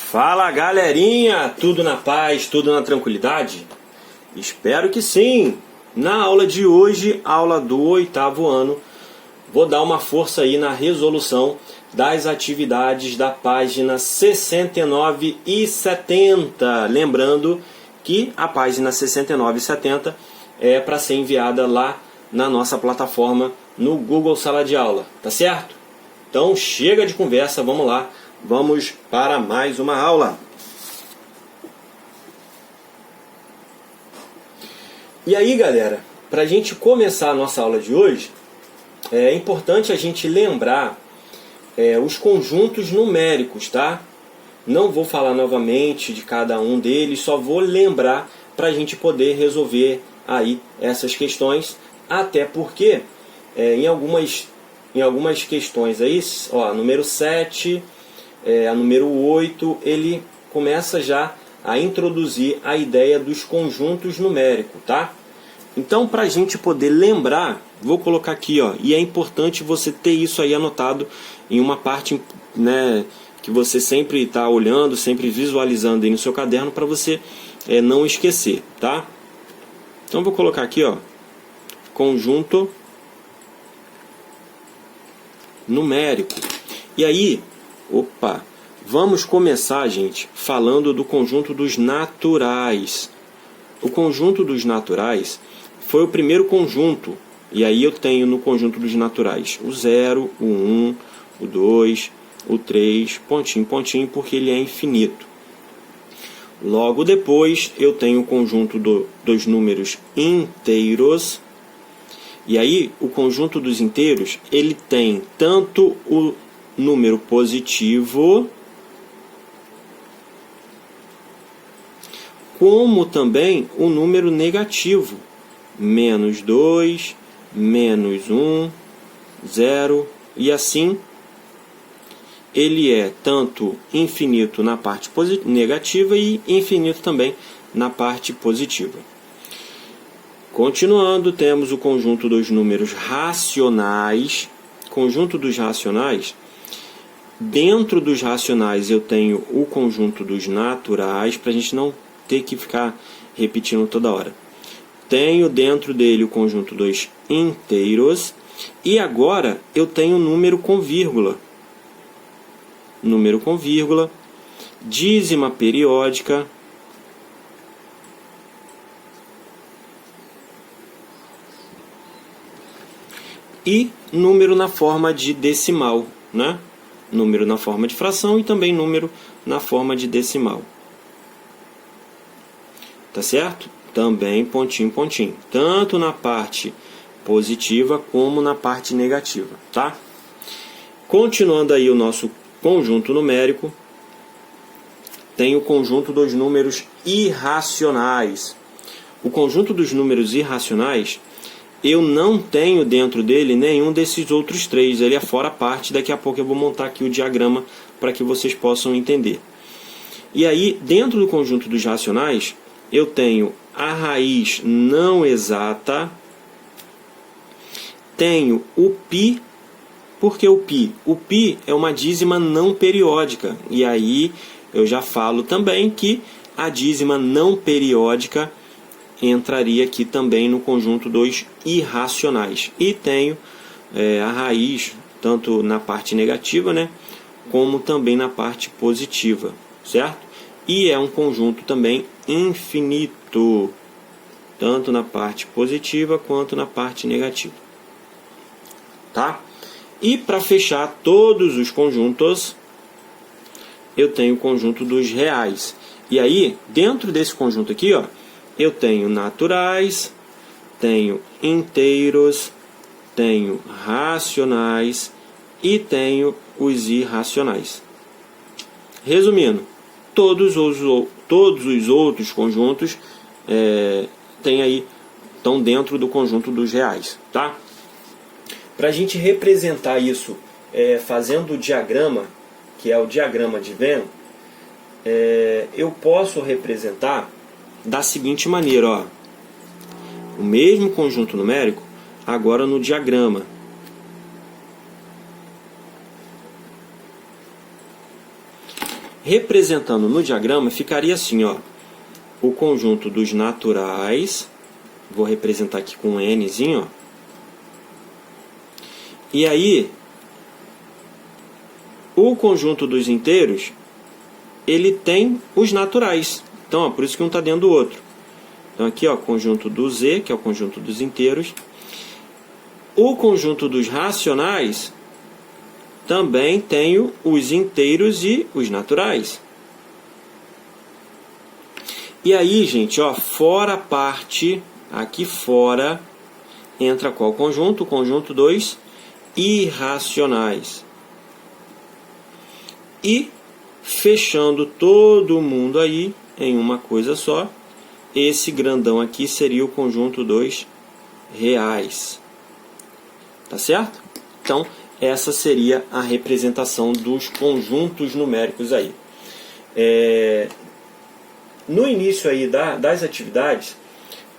Fala galerinha, tudo na paz, tudo na tranquilidade? Espero que sim! Na aula de hoje, aula do 8º ano, vou dar uma força aí na resolução das atividades da página 69 e 70. Lembrando que a página 69 e 70 é para ser enviada lá na nossa plataforma no Google Sala de Aula, tá certo? Então chega de conversa, vamos lá. Vamos para mais uma aula. E aí, galera, para a gente começar a nossa aula de hoje, é importante a gente lembrar os conjuntos numéricos, tá? Não vou falar novamente de cada um deles, só vou lembrar para a gente poder resolver aí essas questões, até porque em algumas questões aí, ó, número 7... a número 8, ele começa já a introduzir a ideia dos conjuntos numéricos, tá? Então, para a gente poder lembrar, vou colocar aqui, ó, e é importante você ter isso aí anotado em uma parte, né, que você sempre está olhando, sempre visualizando aí no seu caderno, para você não esquecer, tá? Então, vou colocar aqui, ó, conjunto numérico. E aí, vamos começar, gente, falando do conjunto dos naturais. O conjunto dos naturais foi o primeiro conjunto, e aí eu tenho no conjunto dos naturais o 0, o 1, o 2, o 3, pontinho, pontinho, porque ele é infinito. Logo depois eu tenho o conjunto dos números inteiros, e aí o conjunto dos inteiros, ele tem tanto o número positivo, como também o número negativo, menos 2, menos 1, 0, e assim ele é tanto infinito na parte negativa e infinito também na parte positiva. Continuando, temos o conjunto dos números racionais. Conjunto dos racionais, dentro dos racionais eu tenho o conjunto dos naturais, para a gente não ter que ficar repetindo toda hora. Tenho dentro dele o conjunto dos inteiros. E agora eu tenho número com vírgula. Número com vírgula, dízima periódica, e número na forma de decimal, né? Número na forma de fração e também número na forma de decimal. Tá certo? Também pontinho, pontinho. Tanto na parte positiva como na parte negativa, tá? Continuando aí o nosso conjunto numérico, tem o conjunto dos números irracionais. O conjunto dos números irracionais, eu não tenho dentro dele nenhum desses outros três, ele é fora a parte. Daqui a pouco eu vou montar aqui o diagrama para que vocês possam entender. E aí, dentro do conjunto dos racionais, eu tenho a raiz não exata, tenho o π. Por que o π? O π é uma dízima não periódica, e aí eu já falo também que a dízima não periódica entraria aqui também no conjunto dos irracionais. E tenho a raiz tanto na parte negativa, né, como também na parte positiva, certo? E é um conjunto também infinito, tanto na parte positiva quanto na parte negativa, tá? E para fechar todos os conjuntos, eu tenho o conjunto dos reais. E aí, dentro desse conjunto aqui, ó, eu tenho naturais, tenho inteiros, tenho racionais e tenho os irracionais. Resumindo, todos os outros conjuntos estão dentro do conjunto dos reais, tá? Para a gente representar isso fazendo o diagrama, que é o diagrama de Venn, eu posso representar da seguinte maneira, ó, o mesmo conjunto numérico, agora no diagrama. representando no diagrama, ficaria assim, ó, o conjunto dos naturais, vou representar aqui com um Nzinho, ó, e aí o conjunto dos inteiros, ele tem os naturais, então ó, por isso que um está dentro do outro. Então aqui, ó, conjunto do Z, que é o conjunto dos inteiros. O conjunto dos racionais também tem os inteiros e os naturais. E aí, gente, ó, fora a parte, aqui fora, entra qual conjunto? O conjunto dos irracionais. E, fechando todo mundo aí em uma coisa só, esse grandão aqui seria o conjunto dos reais. Tá certo? Então, essa seria a representação dos conjuntos numéricos aí. No início aí das atividades,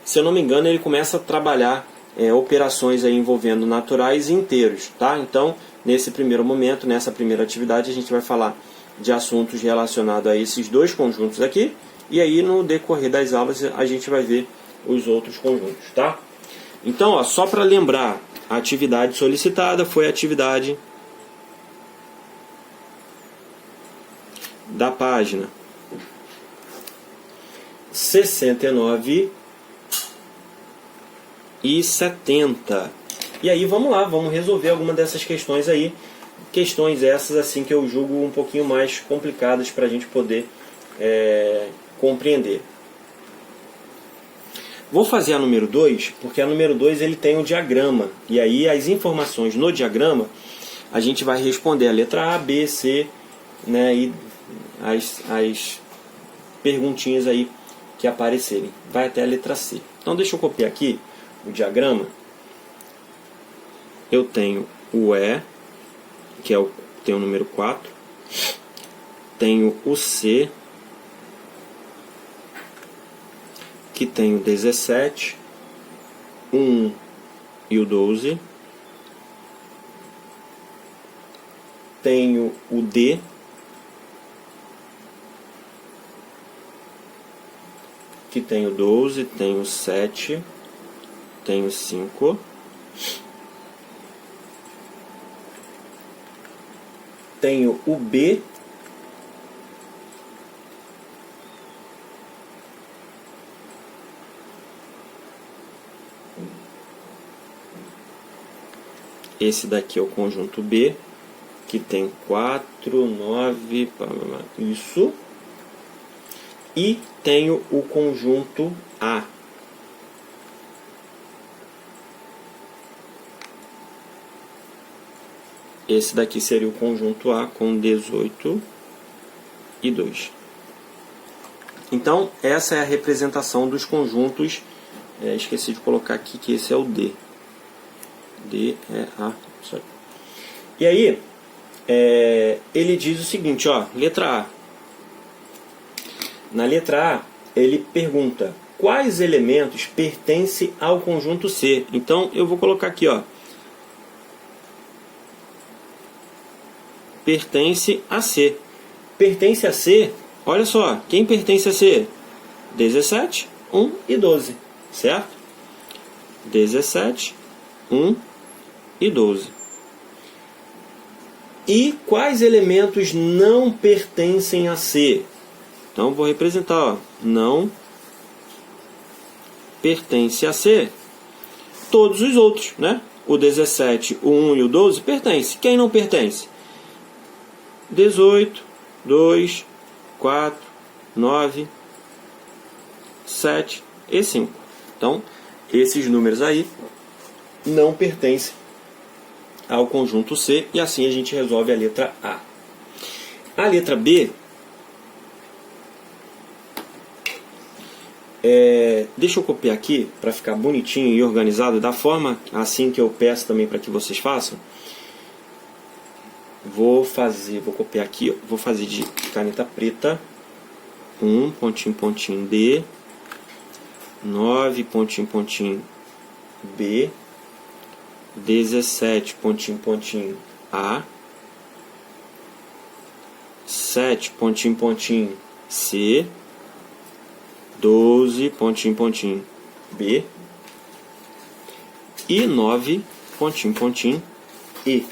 se eu não me engano, ele começa a trabalhar operações aí envolvendo naturais e inteiros, tá? Então, nesse primeiro momento, nessa primeira atividade, a gente vai falar de assuntos relacionados a esses dois conjuntos aqui, e aí no decorrer das aulas a gente vai ver os outros conjuntos, tá? Então, ó, só para lembrar, a atividade solicitada foi a atividade da página 69 e 70. E aí vamos lá, vamos resolver alguma dessas questões aí. Questões essas assim que eu julgo um pouquinho mais complicadas para a gente poder compreender. Vou fazer a número 2, porque a número 2 ele tem um diagrama. E aí as informações no diagrama, a gente vai responder a letra A, B, C, né, e as perguntinhas aí que aparecerem. Vai até a letra C. Então deixa eu copiar aqui o diagrama. Eu tenho o E, que tem o número 4. Tenho o C, que tem o 17, 1 e o 12. Tenho o D, que tem o 12, tem o 7, tem o 5. Tenho o B, esse daqui é o conjunto B, que tem 4, 9, isso. E tenho o conjunto A. Esse daqui seria o conjunto A com 18 e 2. Então, essa é a representação dos conjuntos. Esqueci de colocar aqui que esse é o D. D é A. E aí, ele diz o seguinte, ó, letra A. Na letra A, ele pergunta quais elementos pertencem ao conjunto C. Então, eu vou colocar aqui, ó, pertence a C. Pertence a C, olha só, quem pertence a C? 17, 1 e 12, certo? 17, 1 e 12. E quais elementos não pertencem a C? Então, vou representar, ó, não pertence a C. Todos os outros, né? O 17, o 1 e o 12 pertence. Quem não pertence? 18, 2, 4, 9, 7 e 5. Então, esses números aí não pertencem ao conjunto C, e assim a gente resolve a letra A. A letra B, deixa eu copiar aqui para ficar bonitinho e organizado, da forma assim que eu peço também para que vocês façam. Vou copiar aqui, vou fazer de caneta preta, 1, pontinho, pontinho, D, 9, pontinho, pontinho, B, 17, pontinho, pontinho, A, 7, pontinho, pontinho, C, 12, pontinho, pontinho, B, e 9, pontinho, pontinho, E.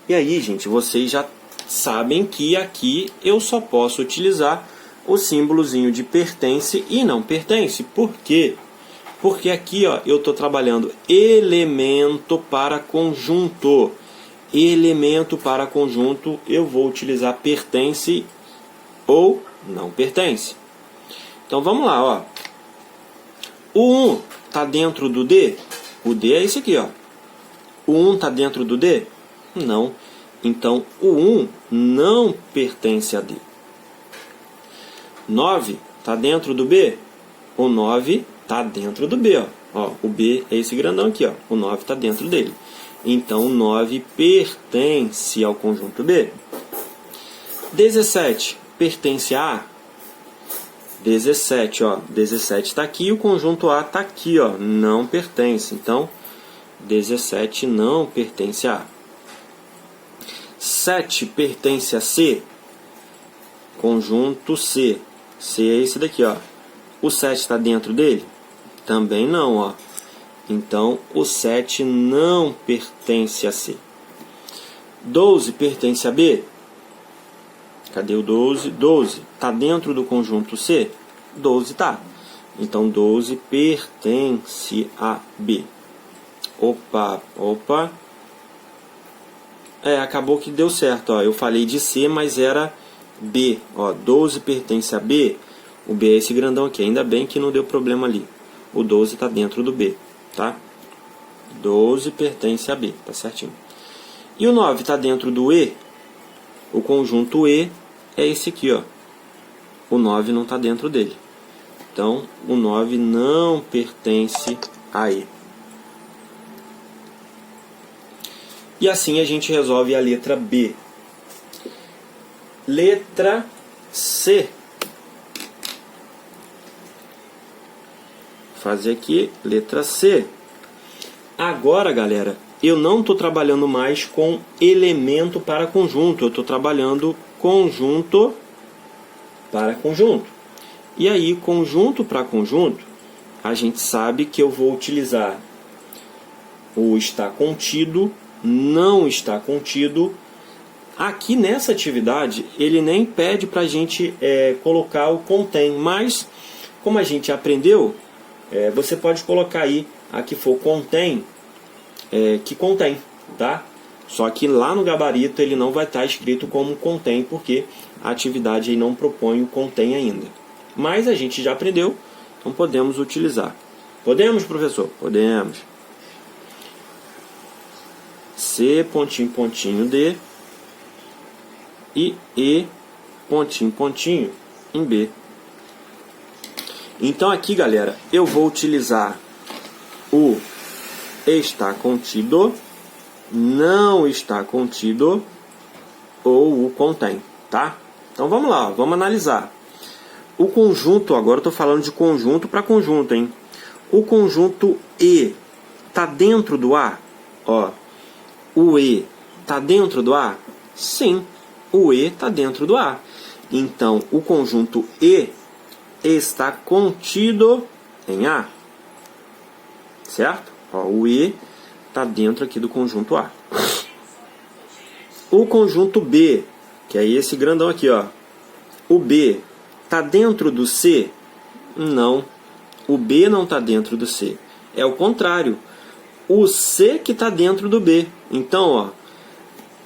E aí, gente, vocês já sabem que aqui eu só posso utilizar o símbolozinho de pertence e não pertence. Por quê? Porque aqui, ó, eu estou trabalhando elemento para conjunto. Elemento para conjunto, eu vou utilizar pertence ou não pertence. Então vamos lá, ó. O 1 está dentro do D? O D é esse aqui, ó. O 1 está dentro do D? Não. Então o 1 não pertence a D. 9 está dentro do B? O 9 está dentro do B, ó. Ó, o B é esse grandão aqui, ó. O 9 está dentro dele. Então o 9 pertence ao conjunto B. 17 pertence a A? 17, ó. 17 está aqui, o conjunto A está aqui, ó. Não pertence. Então 17 não pertence a A. 7 pertence a C? Conjunto C. C é esse daqui, ó. O 7 está dentro dele? Também não, ó. Então, o 7 não pertence a C. 12 pertence a B? Cadê o 12? 12 está dentro do conjunto C? 12 está. Então, 12 pertence a B. Opa. Acabou que deu certo, ó. Eu falei de C, mas era B. Ó, 12 pertence a B. O B é esse grandão aqui. Ainda bem que não deu problema ali. O 12 está dentro do B, tá? 12 pertence a B, tá certinho. E o 9 está dentro do E? O conjunto E é esse aqui, ó. O 9 não está dentro dele. Então, o 9 não pertence a E. E assim a gente resolve a letra B. Letra C. Fazer aqui, letra C. Agora, galera, eu não estou trabalhando mais com elemento para conjunto. Eu estou trabalhando conjunto para conjunto. E aí, conjunto para conjunto, a gente sabe que eu vou utilizar o está contido, não está contido. Aqui nessa atividade, ele nem pede para a gente colocar o contém, mas como a gente aprendeu, você pode colocar aí a que for contém, que contém, tá? Só que lá no gabarito ele não vai estar escrito como contém, porque a atividade aí não propõe o contém ainda. Mas a gente já aprendeu, então podemos utilizar. Podemos, professor? Podemos. C, pontinho, pontinho, D. E E, pontinho, pontinho, em B. Então aqui, galera, eu vou utilizar o está contido, não está contido ou o contém, tá? Então vamos lá, vamos analisar. O conjunto, agora eu estou falando de conjunto para conjunto, hein? O conjunto E está dentro do A? Ó, o E está dentro do A? Sim, o E está dentro do A. Então, o conjunto E está contido em A. Certo? Ó, o E está dentro aqui do conjunto A. O conjunto B, que é esse grandão aqui, ó. O B está dentro do C? Não. O B não está dentro do C. É o contrário. O C que está dentro do B. Então, ó,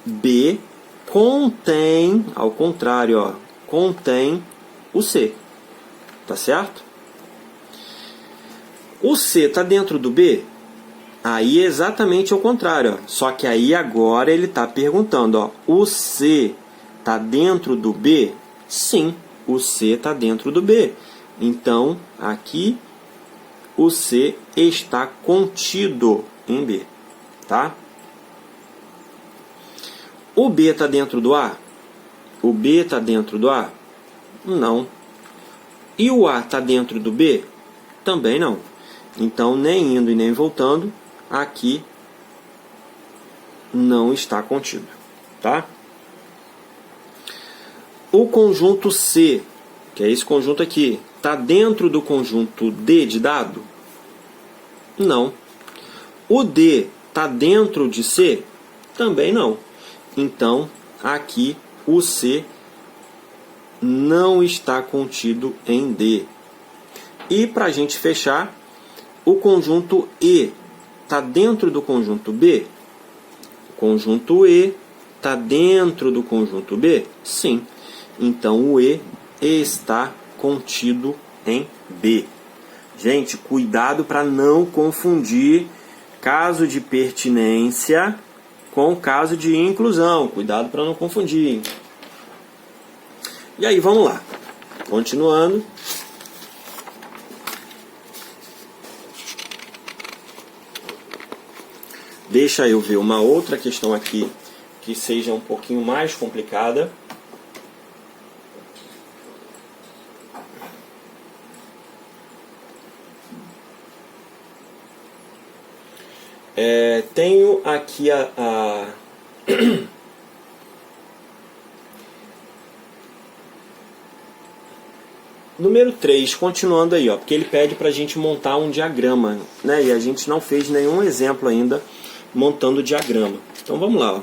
B contém, ao contrário, ó, contém o C. Tá certo? O C está dentro do B? Aí é exatamente ao contrário, ó. Só que aí agora ele está perguntando, ó, o C está dentro do B? Sim, o C está dentro do B. Então, aqui, o C está contido em B, tá? O B está dentro do A? O B está dentro do A? Não. E o A está dentro do B? Também não. Então, nem indo e nem voltando, aqui não está contido, tá? O conjunto C, que é esse conjunto aqui, está dentro do conjunto D de dado? Não. O D está dentro de C? Também não. Então, aqui o C não está contido em D. E para a gente fechar, o conjunto E está dentro do conjunto B? O conjunto E está dentro do conjunto B? Sim. Então, o E está contido em B. Gente, cuidado para não confundir caso de pertinência com caso de inclusão. Cuidado para não confundir. E aí, vamos lá. Continuando. Deixa eu ver uma outra questão aqui que seja um pouquinho mais complicada. Tenho aqui número 3, continuando aí, porque ele pede para a gente montar um diagrama, né? E a gente não fez nenhum exemplo ainda montando o diagrama. Então vamos lá.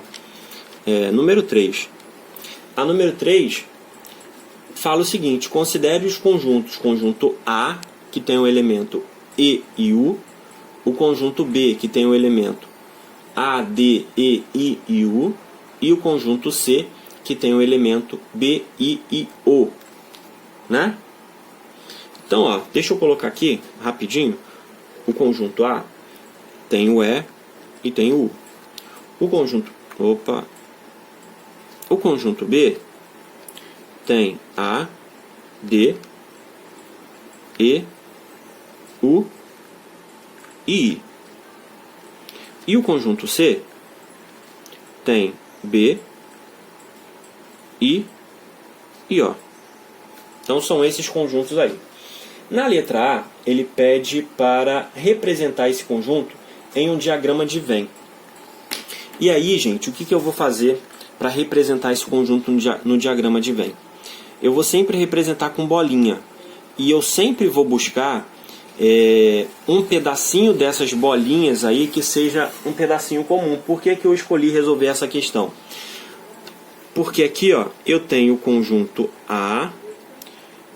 Número 3. A número 3 fala o seguinte: considere os conjuntos. Conjunto A, que tem o elemento E e U. O conjunto B, que tem o elemento A, D, E, I e U. E o conjunto C, que tem o elemento B, I e O. Né? Então, deixa eu colocar aqui, rapidinho. O conjunto A tem o E e tem o U. O conjunto B tem A, D, E, U e I. E o conjunto C tem B, I e O. Então são esses conjuntos aí. Na letra A, ele pede para representar esse conjunto em um diagrama de Venn. E aí, gente, o que eu vou fazer para representar esse conjunto no diagrama de Venn? Eu vou sempre representar com bolinha. E eu sempre vou buscar um pedacinho dessas bolinhas aí que seja um pedacinho comum. Por que eu escolhi resolver essa questão? Porque aqui eu tenho o conjunto A,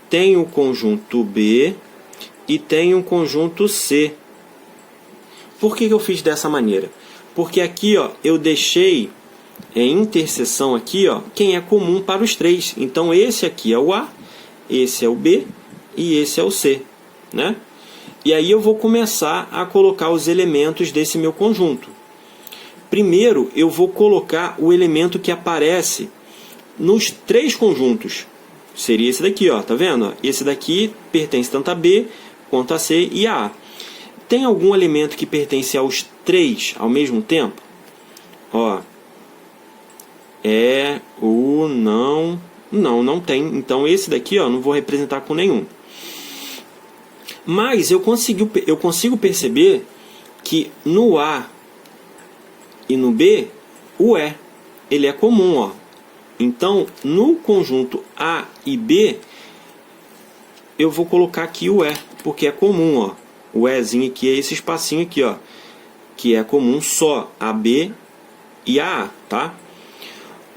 tenho o conjunto B e tenho o conjunto C. Por que eu fiz dessa maneira? Porque aqui eu deixei interseção aqui quem é comum para os três. Então esse aqui é o A, esse é o B e esse é o C, né? E aí eu vou começar a colocar os elementos desse meu conjunto. Primeiro eu vou colocar o elemento que aparece nos três conjuntos. Seria esse daqui, tá vendo? Esse daqui pertence tanto a B quanto a C e a A. Tem algum elemento que pertence aos três ao mesmo tempo? Não tem. Então esse daqui não vou representar com nenhum. Mas eu consigo perceber que no A e no B, o E, ele é comum, Então, no conjunto A e B, eu vou colocar aqui o E, porque é comum, O Ezinho aqui é esse espacinho aqui, que é comum só a B e a A, tá?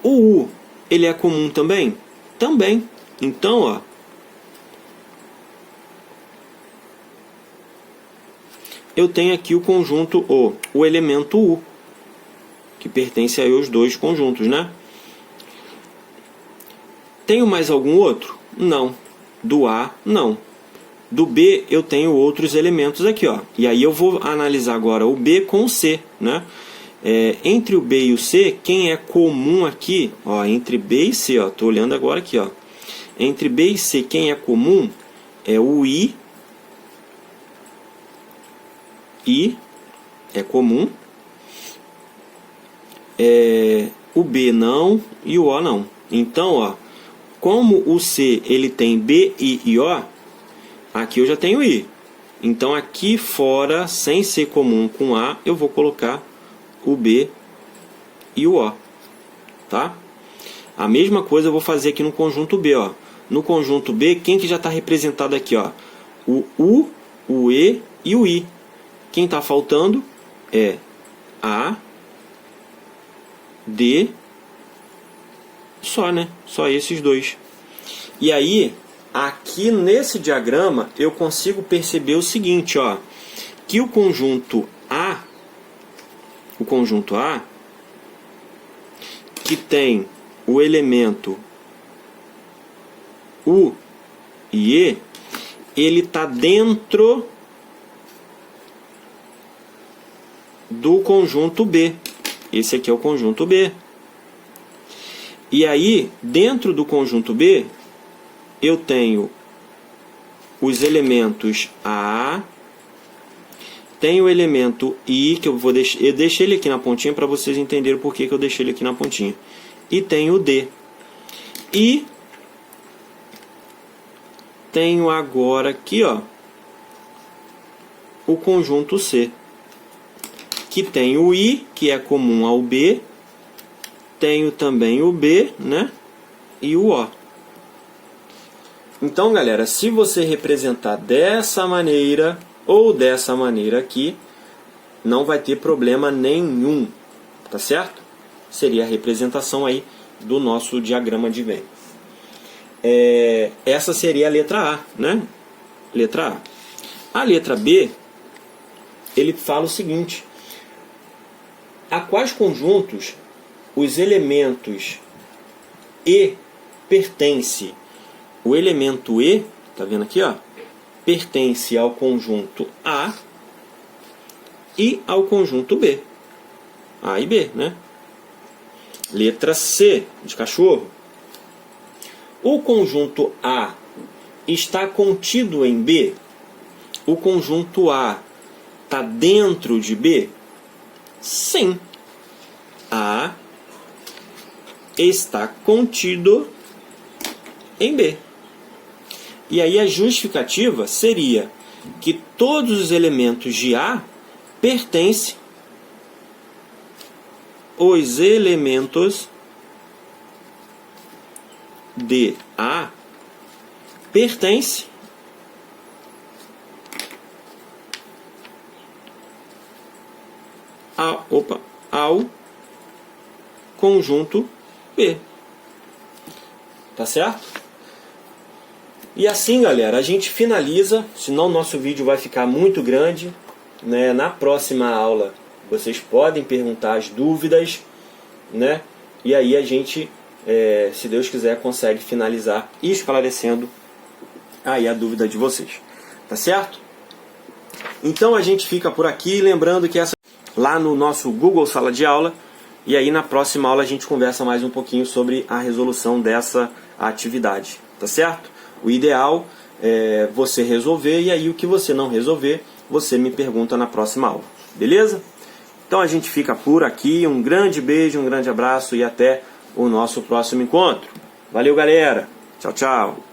O U, ele é comum também? Também. Então, eu tenho aqui o conjunto o elemento U, que pertence aí aos dois conjuntos, né? Tenho mais algum outro? Não. Do A, não. Do B, eu tenho outros elementos aqui, E aí eu vou analisar agora o B com o C, né? Entre o B e o C, quem é comum aqui? Entre B e C, Estou olhando agora aqui, Entre B e C, quem é comum é o I. I é comum. O B não e o O não. Então, como o C ele tem B, I e O, aqui eu já tenho I. Então aqui fora, sem ser comum com A, eu vou colocar o B e o O. Tá? A mesma coisa eu vou fazer aqui no conjunto B, ó. No conjunto B, quem que já está representado aqui, ó? O U, o E e o I. Quem está faltando é A, D, só, né? Só esses dois. E aí, aqui nesse diagrama, eu consigo perceber o seguinte, ó, que o conjunto A, que tem o elemento U e E, ele está dentro do conjunto B. Esse aqui é o conjunto B. E aí, dentro do conjunto B, eu tenho os elementos A, tenho o elemento I, que eu deixei ele aqui na pontinha para vocês entenderem por que eu deixei ele aqui na pontinha. E tenho o D. E tenho agora aqui, ó, o conjunto C, que tem o I, que é comum ao B, tenho também o B, né, e o O. Então, galera, se você representar dessa maneira ou dessa maneira aqui, não vai ter problema nenhum, tá certo? Seria a representação aí do nosso diagrama de Venn. Essa seria a letra A, né? Letra A. A letra B, ele fala o seguinte: a quais conjuntos os elementos E pertence? O elemento E, tá vendo aqui, ó, pertence ao conjunto A e ao conjunto B. A e B, né? Letra C, de cachorro. O conjunto A está contido em B? O conjunto A está dentro de B? Sim. A está contido em B. E aí a justificativa seria que todos os elementos de A pertencem, os elementos de A pertencem ao conjunto B. Tá certo? E assim, galera, a gente finaliza, senão o nosso vídeo vai ficar muito grande, né? Na próxima aula vocês podem perguntar as dúvidas, né? E aí a gente, se Deus quiser, consegue finalizar esclarecendo aí a dúvida de vocês. Tá certo? Então a gente fica por aqui, lembrando que lá no nosso Google Sala de Aula, e aí na próxima aula a gente conversa mais um pouquinho sobre a resolução dessa atividade. Tá certo? O ideal é você resolver, e aí o que você não resolver, você me pergunta na próxima aula. Beleza? Então a gente fica por aqui. Um grande beijo, um grande abraço e até o nosso próximo encontro. Valeu, galera. Tchau, tchau.